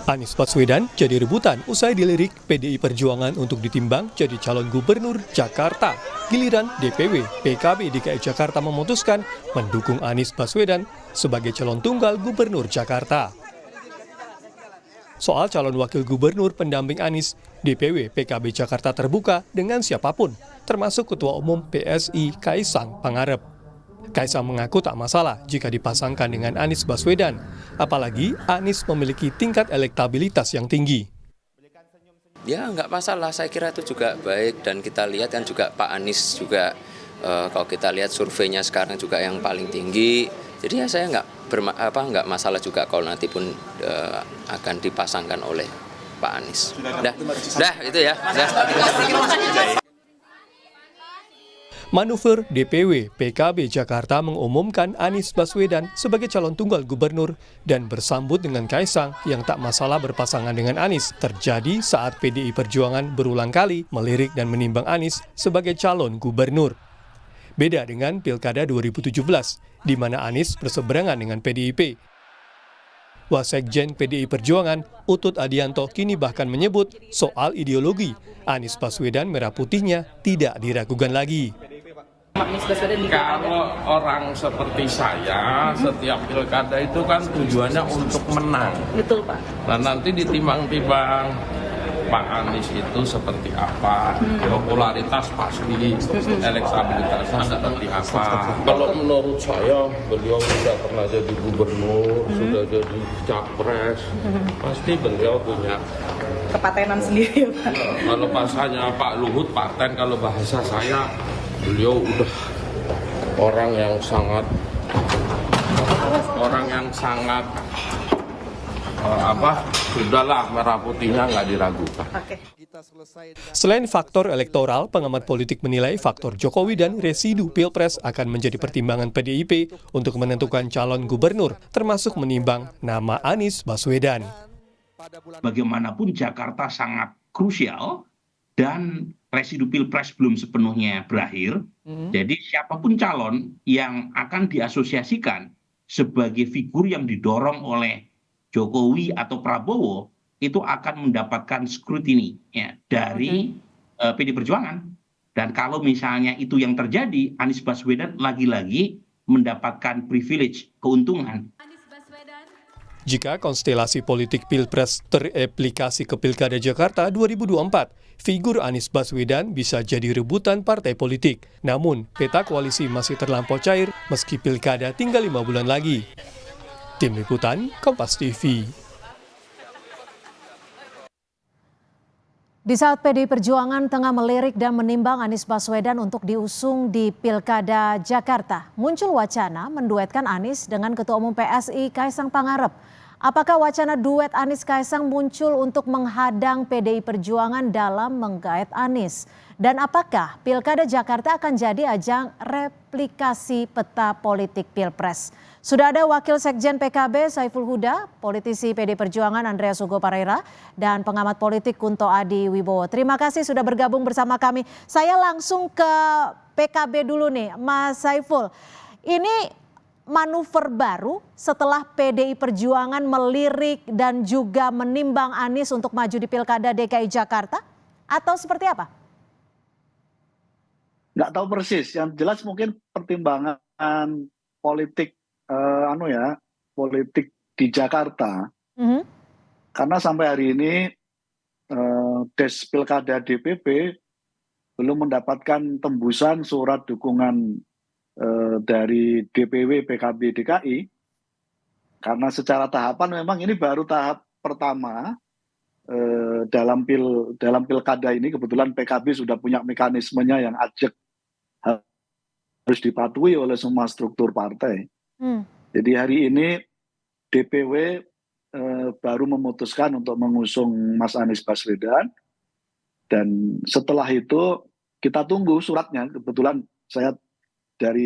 Anies Baswedan jadi rebutan usai dilirik PDI Perjuangan untuk ditimbang jadi calon gubernur Jakarta. Giliran DPW PKB DKI Jakarta memutuskan mendukung Anies Baswedan sebagai calon tunggal gubernur Jakarta. Soal calon wakil gubernur pendamping Anies, DPW PKB Jakarta terbuka dengan siapapun, termasuk Ketua Umum PSI Kaisang Pangarep. Kaisang mengaku tak masalah jika dipasangkan dengan Anies Baswedan, apalagi Anies memiliki tingkat elektabilitas yang tinggi. Ya nggak masalah, saya kira itu juga baik dan kita lihat kan juga Pak Anies juga kalau kita lihat surveinya sekarang juga yang paling tinggi. Jadi ya saya nggak masalah juga kalau nanti pun akan dipasangkan oleh Pak Anies. Dah itu ya. Manuver DPW PKB Jakarta mengumumkan Anies Baswedan sebagai calon tunggal gubernur dan bersambut dengan Kaisang yang tak masalah berpasangan dengan Anies terjadi saat PDI Perjuangan berulang kali melirik dan menimbang Anies sebagai calon gubernur. Beda dengan Pilkada 2017, di mana Anies berseberangan dengan PDIP. Wasekjen PDI Perjuangan, Utut Adianto, kini bahkan menyebut soal ideologi Anies Baswedan merah putihnya tidak diragukan lagi. Kalau orang seperti saya, setiap pilkada itu kan tujuannya untuk menang. Betul, Pak. Nah nanti ditimbang-timbang Pak Anies itu seperti apa, popularitas pasti, elektabilitasnya seperti apa. Kalau menurut saya, beliau sudah pernah jadi gubernur, sudah jadi capres, pasti beliau punya Kepatenan sendiri, Pak. Kalau bahasanya Pak Luhut, paten, kalau bahasa saya, beliau udah orang yang sangat sudahlah merah putihnya nggak diragukan. Selain faktor elektoral, pengamat politik menilai faktor Jokowi dan residu Pilpres akan menjadi pertimbangan PDIP untuk menentukan calon gubernur, termasuk menimbang nama Anies Baswedan. Bagaimanapun Jakarta sangat krusial dan residu Pilpres belum sepenuhnya berakhir. Jadi siapapun calon yang akan diasosiasikan sebagai figur yang didorong oleh Jokowi atau Prabowo itu akan mendapatkan scrutiny ya, dari PD Perjuangan. Dan kalau misalnya itu yang terjadi, Anies Baswedan lagi-lagi mendapatkan privilege, keuntungan. Jika konstelasi politik Pilpres tereplikasi ke Pilkada Jakarta 2024, figur Anies Baswedan bisa jadi rebutan partai politik. Namun, peta koalisi masih terlampau cair meski Pilkada tinggal 5 bulan lagi. Tim Liputan, Kompas TV. Di saat PDI Perjuangan tengah melirik dan menimbang Anies Baswedan untuk diusung di Pilkada Jakarta, muncul wacana menduetkan Anies dengan Ketua Umum PSI Kaisang Pangarep. Apakah wacana duet Anies Kaisang muncul untuk menghadang PDI Perjuangan dalam menggait Anies? Dan apakah Pilkada Jakarta akan jadi ajang replikasi peta politik Pilpres? Sudah ada Wakil Sekjen PKB Saiful Huda, politisi PDI Perjuangan Andreas Hugo Parera, dan pengamat politik Kunto Adi Wibowo. Terima kasih sudah bergabung bersama kami. Saya langsung ke PKB dulu nih, Mas Saiful. Ini manuver baru setelah PDI Perjuangan melirik dan juga menimbang Anies untuk maju di Pilkada DKI Jakarta? Atau seperti apa? Nggak tahu persis, yang jelas mungkin pertimbangan politik politik di Jakarta. Karena sampai hari ini Des Pilkada DPP belum mendapatkan tembusan surat dukungan dari DPW PKB DKI. Karena secara tahapan memang ini baru tahap pertama dalam pilkada ini. Kebetulan PKB sudah punya mekanismenya yang ajak harus dipatuhi oleh semua struktur partai. Jadi hari ini DPW baru memutuskan untuk mengusung Mas Anies Baswedan, dan setelah itu kita tunggu suratnya. Kebetulan saya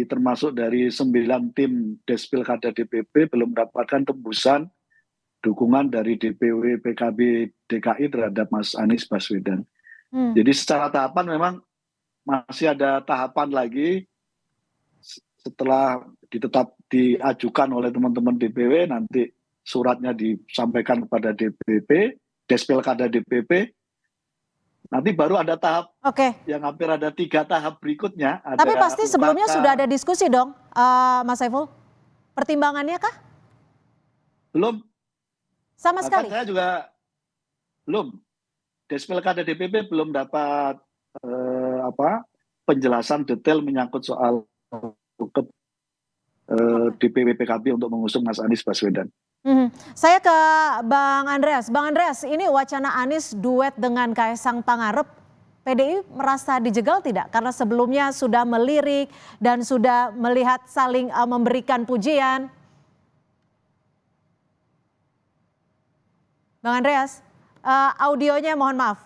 termasuk dari 9 tim Des Pilkada DPP belum mendapatkan tembusan dukungan dari DPW PKB DKI terhadap Mas Anies Baswedan. Jadi secara tahapan memang masih ada tahapan lagi. Setelah diajukan oleh teman-teman DPW, nanti suratnya disampaikan kepada DPP, Des Pilkada DPP. Nanti baru ada tahap yang hampir ada 3 tahap berikutnya. Tapi pasti sebelumnya sudah ada diskusi dong, Mas Saiful? Pertimbangannya kah? Belum. Sama sekali? Saya juga belum. Des Pilkada DPP belum dapat penjelasan detail menyangkut soal DPW PKB untuk mengusung Mas Anies Baswedan. Saya ke Bang Andreas. Bang Andreas, ini wacana Anies duet dengan Kaisang Pangarep, PDI merasa dijegal tidak? Karena sebelumnya sudah melirik dan sudah melihat saling memberikan pujian. Bang Andreas, audionya mohon maaf.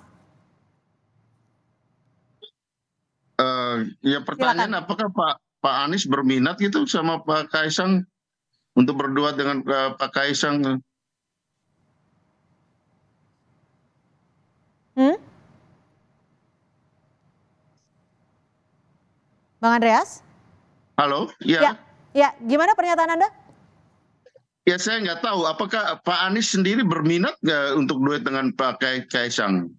Ya pertanyaan, silakan. Apakah Pak Anies berminat gitu sama Pak Kaisang untuk berdua dengan Pak Kaisang? Bang Andreas? Halo, ya. Ya, gimana pernyataan Anda? Ya saya nggak tahu, apakah Pak Anies sendiri berminat nggak untuk duet dengan Pak Kaisang?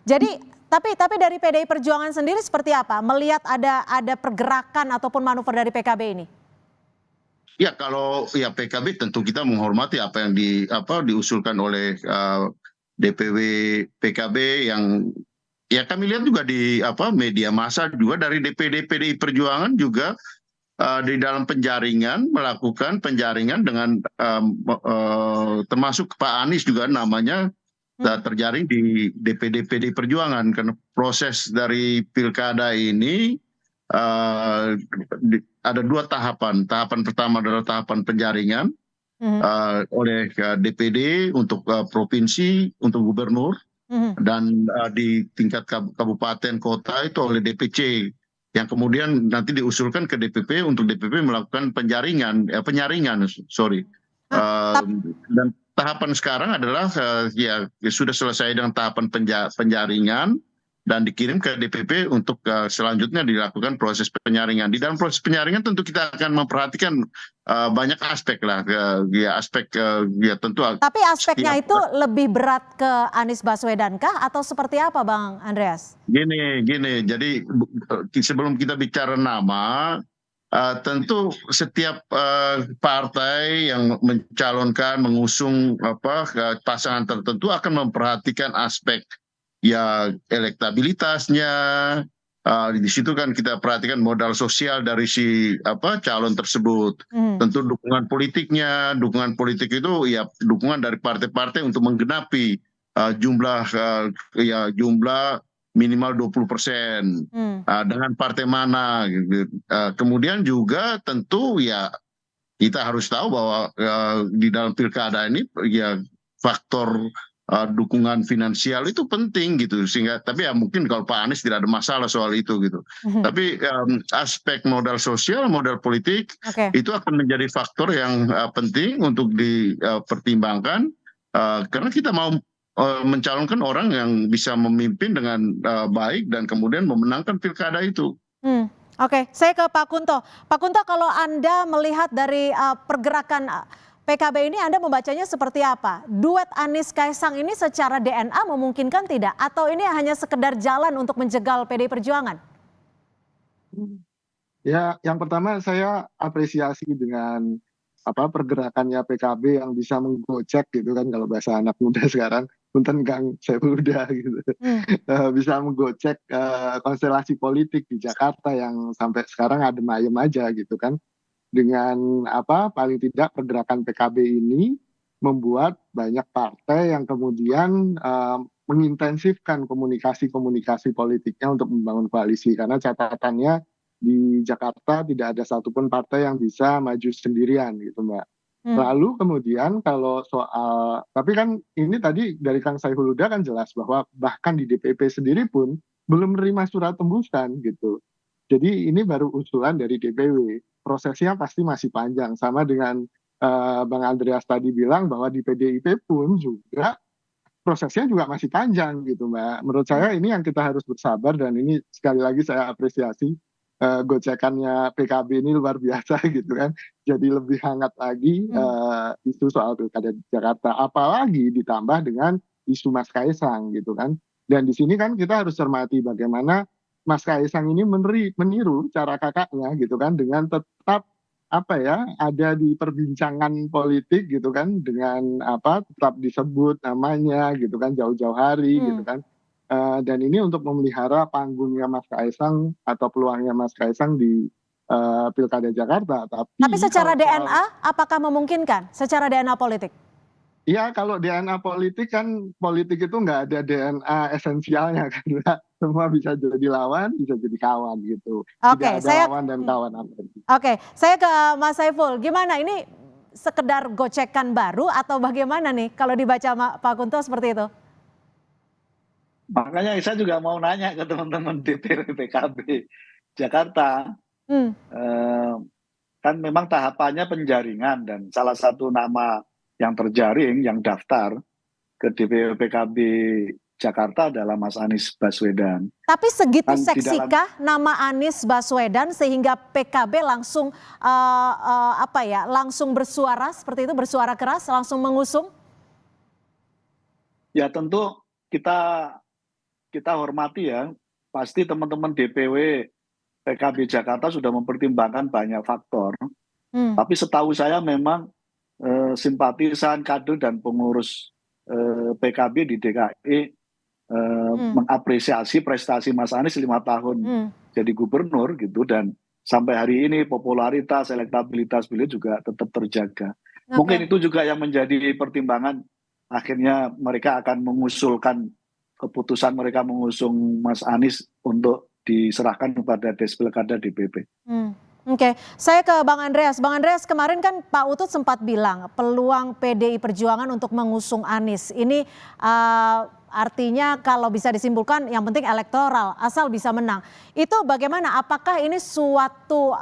Jadi, tapi dari PDI Perjuangan sendiri seperti apa? Melihat ada pergerakan ataupun manuver dari PKB ini? Ya kalau ya PKB tentu kita menghormati apa yang diusulkan oleh DPW PKB yang ya kami lihat juga di media massa juga dari DPD PDI Perjuangan juga di dalam penjaringan melakukan penjaringan dengan termasuk Pak Anies juga namanya terjaring di DPD PDI Perjuangan karena proses dari pilkada ini ada 2 tahapan. Tahapan pertama adalah tahapan penjaringan oleh DPD untuk provinsi, untuk gubernur, dan di tingkat kabupaten kota itu oleh DPC, yang kemudian nanti diusulkan ke DPP untuk DPP melakukan penyaringan. Dan tahapan sekarang adalah ya sudah selesai dengan tahapan penjaringan dan dikirim ke DPP untuk selanjutnya dilakukan proses penyaringan. Di dalam proses penyaringan tentu kita akan memperhatikan banyak aspek lah, ya tentu. Tapi aspeknya itu lebih berat ke Anies Baswedan kah atau seperti apa, Bang Andreas? Gini, jadi sebelum kita bicara nama, tentu setiap partai yang mencalonkan, mengusung pasangan tertentu akan memperhatikan aspek ya elektabilitasnya. Di situ kan kita perhatikan modal sosial dari si calon tersebut. Tentu dukungan politiknya, dukungan politik itu ya dukungan dari partai-partai untuk menggenapi jumlah minimal 20% dengan partai mana gitu. Kemudian juga tentu ya kita harus tahu bahwa di dalam pilkada ini ya faktor dukungan finansial itu penting gitu, sehingga tapi ya mungkin kalau Pak Anies tidak ada masalah soal itu gitu. Tapi aspek modal sosial, modal politik itu akan menjadi faktor yang penting untuk dipertimbangkan karena kita mau mencalonkan orang yang bisa memimpin dengan baik dan kemudian memenangkan pilkada itu. Oke, saya ke Pak Kunto. Pak Kunto, kalau Anda melihat dari pergerakan PKB ini, Anda membacanya seperti apa? Duet Anies Kaisang ini secara DNA memungkinkan tidak? Atau ini hanya sekedar jalan untuk menjegal PDI Perjuangan? Ya, yang pertama saya apresiasi dengan pergerakannya PKB yang bisa menggocek gitu kan, kalau bahasa anak muda sekarang, punten Kang Saiful Huda gitu. Bisa menggocek konstelasi politik di Jakarta yang sampai sekarang adem ayem aja gitu kan. Dengan paling tidak pergerakan PKB ini membuat banyak partai yang kemudian mengintensifkan komunikasi politiknya untuk membangun koalisi, karena catatannya di Jakarta tidak ada satupun partai yang bisa maju sendirian gitu Mbak. Lalu kemudian kalau soal, tapi kan ini tadi dari Kang Saiful Huda kan jelas bahwa bahkan di DPP sendiri pun belum menerima surat tembusan gitu. Jadi ini baru usulan dari DPW. Prosesnya pasti masih panjang, sama dengan Bang Andreas tadi bilang bahwa di PDIP pun juga prosesnya juga masih panjang gitu Mbak. Menurut saya ini yang kita harus bersabar, dan ini sekali lagi saya apresiasi gocekannya PKB ini luar biasa gitu kan. Jadi lebih hangat lagi isu soal Pilkada Jakarta. Apalagi ditambah dengan isu Mas Kaisang gitu kan. Dan di sini kan kita harus cermati bagaimana Mas Kaisang ini meniru cara kakaknya gitu kan, dengan tetap ada di perbincangan politik gitu kan, dengan tetap disebut namanya gitu kan jauh-jauh hari gitu kan. Dan ini untuk memelihara panggungnya Mas Kaisang atau peluangnya Mas Kaisang di Pilkada Jakarta. Tapi secara DNA apakah memungkinkan secara DNA politik? Iya, kalau DNA politik kan, politik itu nggak ada DNA esensialnya kan, semua bisa jadi lawan, bisa jadi kawan gitu. Tidak ada lawan dan kawan. Oke, saya ke Mas Saiful. Gimana ini, sekedar gocekan baru atau bagaimana nih kalau dibaca Pak Kunto seperti itu? Makanya saya juga mau nanya ke teman-teman DPR PKB Jakarta. Kan memang tahapannya penjaringan, dan salah satu nama yang terjaring, yang daftar ke DPR PKB Jakarta adalah Mas Anies Baswedan. Tapi segitu seksikah nama Anies Baswedan sehingga PKB langsung langsung bersuara seperti itu, bersuara keras, langsung mengusung? Ya tentu kita hormati ya. Pasti teman-teman DPW PKB Jakarta sudah mempertimbangkan banyak faktor. Tapi setahu saya memang simpatisan, kader dan pengurus PKB di DKI mengapresiasi prestasi Mas Anies 5 tahun jadi gubernur gitu, dan sampai hari ini popularitas, elektabilitas beliau juga tetap terjaga. Mungkin itu juga yang menjadi pertimbangan akhirnya mereka akan mengusulkan keputusan mereka mengusung Mas Anies untuk diserahkan kepada Despilkada DPP. Oke, saya ke Bang Andreas. Bang Andreas, kemarin kan Pak Utut sempat bilang peluang PDI Perjuangan untuk mengusung Anies ini artinya kalau bisa disimpulkan yang penting elektoral, asal bisa menang. Itu bagaimana? Apakah ini suatu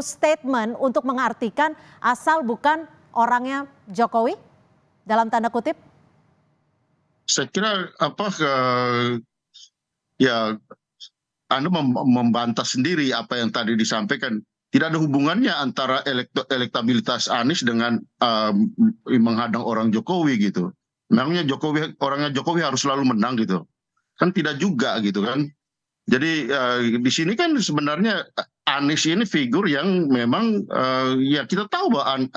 statement untuk mengartikan asal bukan orangnya Jokowi dalam tanda kutip? Saya kira Anda membantah sendiri apa yang tadi disampaikan. Tidak ada hubungannya antara elektabilitas Anies dengan menghadang orang Jokowi gitu. Memangnya orangnya Jokowi harus selalu menang gitu? Kan tidak juga gitu kan. Jadi di sini kan sebenarnya Anies ini figur yang memang ya kita tahu bahwa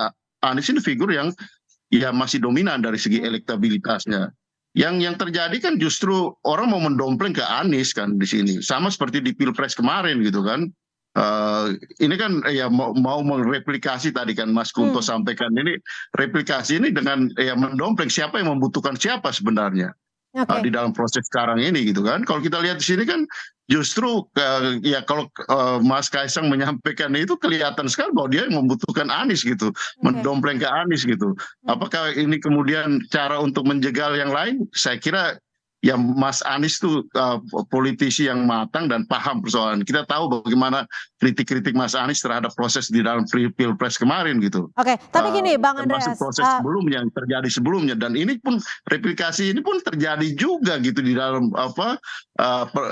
Anies ini figur yang ya masih dominan dari segi elektabilitasnya. Yang terjadi kan justru orang mau mendompleng ke Anies kan di sini, sama seperti di Pilpres kemarin gitu kan. Ini kan ya mau mereplikasi tadi kan Mas Kunto sampaikan, ini replikasi ini dengan ya mendompleng siapa yang membutuhkan siapa sebenarnya di dalam proses sekarang ini gitu kan. Kalau kita lihat di sini kan justru ya kalau Mas Kaisang menyampaikan itu kelihatan sekali bahwa dia membutuhkan Anies gitu, mendompleng ke Anies gitu. Apakah ini kemudian cara untuk menjegal yang lain? Saya kira ya Mas Anies itu politisi yang matang dan paham persoalan. Kita tahu bagaimana kritik-kritik Mas Anies terhadap proses di dalam Pilpres kemarin gitu. Oke, tapi gini Bang Andreas. Termasuk proses sebelumnya yang terjadi sebelumnya, dan ini pun replikasi ini pun terjadi juga gitu di dalam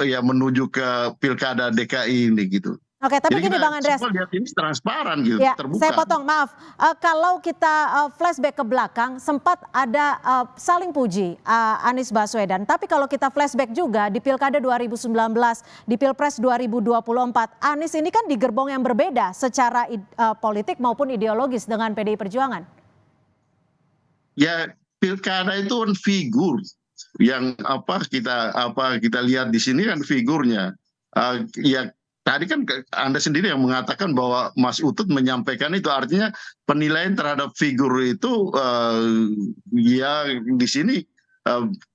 ya menuju ke Pilkada DKI ini gitu. Oke, tapi gini Bang Andreas. Lihat ini transparan gitu, ya, terbuka. Saya potong, maaf. Kalau kita flashback ke belakang, sempat ada saling puji Anies Baswedan. Tapi kalau kita flashback juga di Pilkada 2019, di Pilpres 2024, Anies ini kan di gerbong yang berbeda secara politik maupun ideologis dengan PDI Perjuangan. Ya, Pilkada itu kan figur yang kita lihat di sini kan figurnya. Ya tadi kan Anda sendiri yang mengatakan bahwa Mas Utut menyampaikan itu, artinya penilaian terhadap figur itu ya di sini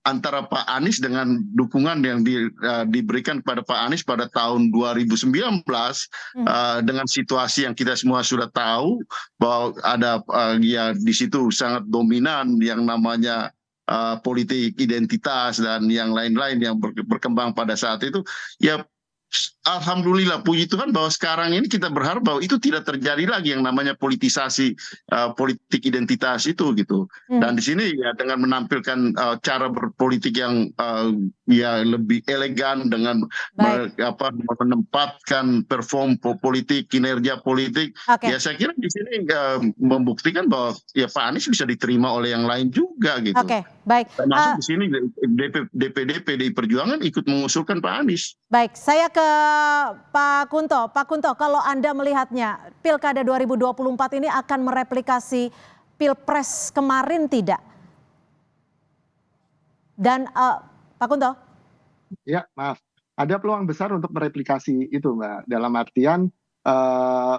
antara Pak Anies dengan dukungan yang diberikan kepada Pak Anies pada tahun 2019 dengan situasi yang kita semua sudah tahu bahwa ada ya di situ sangat dominan yang namanya politik identitas dan yang lain-lain yang berkembang pada saat itu, ya alhamdulillah puji Tuhan bahwa sekarang ini kita berharap bahwa itu tidak terjadi lagi yang namanya politisasi politik identitas itu gitu. Dan di sini ya dengan menampilkan cara berpolitik yang ya lebih elegan dengan menempatkan perform politik, kinerja politik. Ya saya kira di sini membuktikan bahwa ya Pak Anies bisa diterima oleh yang lain juga gitu. Baik. Termasuk di sini DPD PDI Perjuangan ikut mengusulkan Pak Anies. Baik, saya ke Pak Kunto. Pak Kunto, kalau Anda melihatnya, Pilkada 2024 ini akan mereplikasi Pilpres kemarin tidak? Dan Pak Kunto? Ya, maaf. Ada peluang besar untuk mereplikasi itu, Mbak. Dalam artian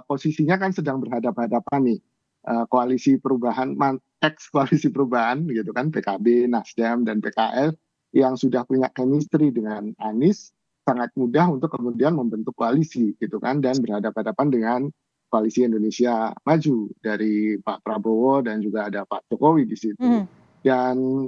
posisinya kan sedang berhadapan-hadapan nih. Koalisi perubahan, ex-koalisi perubahan gitu kan, PKB, Nasdem, dan PKS yang sudah punya chemistry dengan Anies, sangat mudah untuk kemudian membentuk koalisi gitu kan, dan berhadapan-hadapan dengan koalisi Indonesia Maju dari Pak Prabowo dan juga ada Pak Jokowi di situ. Dan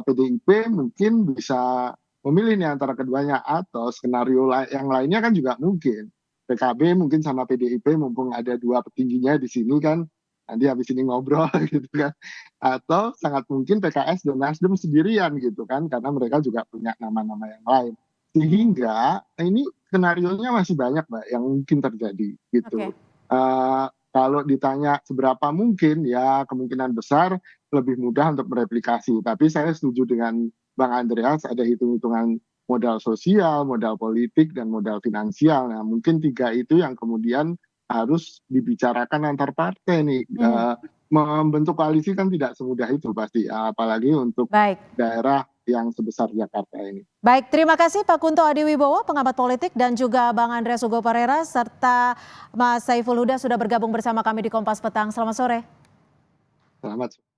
PDIP mungkin bisa memilih nih antara keduanya, atau skenario yang lainnya kan juga mungkin. PKB mungkin sama PDIP mumpung ada dua petingginya di sini kan, nanti habis ini ngobrol gitu kan. Atau sangat mungkin PKS dan Nasdem sendirian gitu kan, karena mereka juga punya nama-nama yang lain. Sehingga ini skenarionya masih banyak Mbak yang mungkin terjadi gitu. Kalau ditanya seberapa mungkin, ya kemungkinan besar lebih mudah untuk mereplikasi. Tapi saya setuju dengan Bang Andreas, ada hitung-hitungan modal sosial, modal politik, dan modal finansial. Nah mungkin tiga itu yang kemudian harus dibicarakan antar partai nih. Membentuk koalisi kan tidak semudah itu pasti, apalagi untuk daerah yang sebesar Jakarta ini. Baik, terima kasih Pak Kunto Adiwibowo, pengamat politik, dan juga Bang Andreas Hugo Parera, serta Mas Saiful Huda sudah bergabung bersama kami di Kompas Petang. Selamat sore. Selamat sore.